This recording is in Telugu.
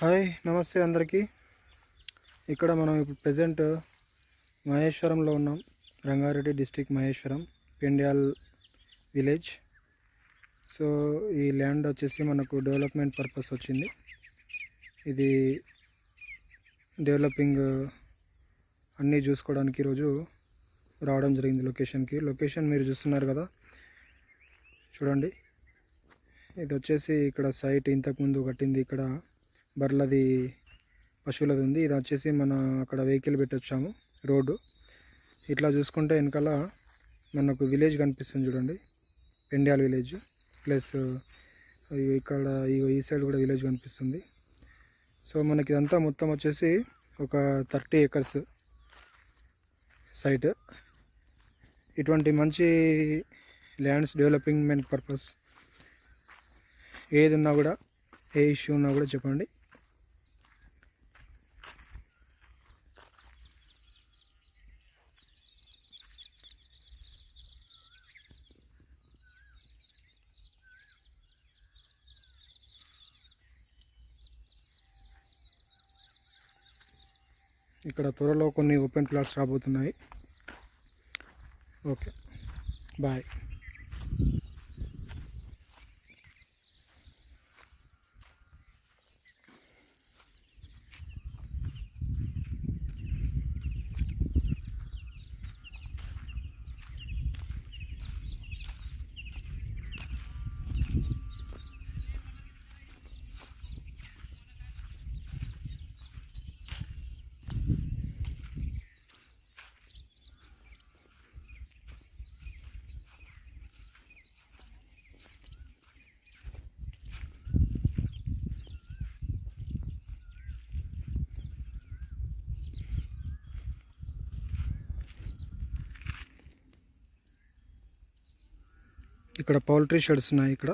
హాయ్ నమస్తే అందరికీ. ఇక్కడ మనం ఇప్పుడు ప్రెజెంట్ మహేశ్వరంలో ఉన్నాం. Rangareddy district Maheshwaram Pendyal village. So ఈ ల్యాండ్ వచ్చేసి మనకు డెవలప్మెంట్ పర్పస్ వచ్చింది. ఇది డెవలపింగ్ అన్నీ చూసుకోవడానికి ఈరోజు రావడం జరిగింది లొకేషన్కి. లొకేషన్ మీరు చూస్తున్నారు కదా, చూడండి. ఇది వచ్చేసి ఇక్కడ సైట్ ఇంతకుముందు కట్టింది, ఇక్కడ బర్లది పశువులది ఉంది. ఇది వచ్చేసి మన అక్కడ వెహికల్ పెట్టొచ్చాము రోడ్డు. ఇట్లా చూసుకుంటే వెనకాల మనకు విలేజ్ కనిపిస్తుంది చూడండి, పెండ్యాల్ విలేజ్. ప్లస్ ఇక్కడ ఈ సైడ్ కూడా విలేజ్ కనిపిస్తుంది. సో మనకి ఇదంతా మొత్తం వచ్చేసి ఒక 30 acres సైట్. ఇటువంటి మంచి ల్యాండ్స్ డెవలపింగ్మెంట్ పర్పస్ ఏది ఉన్నా కూడా, ఏ ఇష్యూ ఉన్నా కూడా చెప్పండి. ఇక్కడ త్వరలో కొన్ని ఓపెన్ ప్లాట్స్ రాబోతున్నాయి. Okay, bye. ఇక్కడ పౌల్ట్రీ షెడ్స్ ఉన్నాయి ఇక్కడ.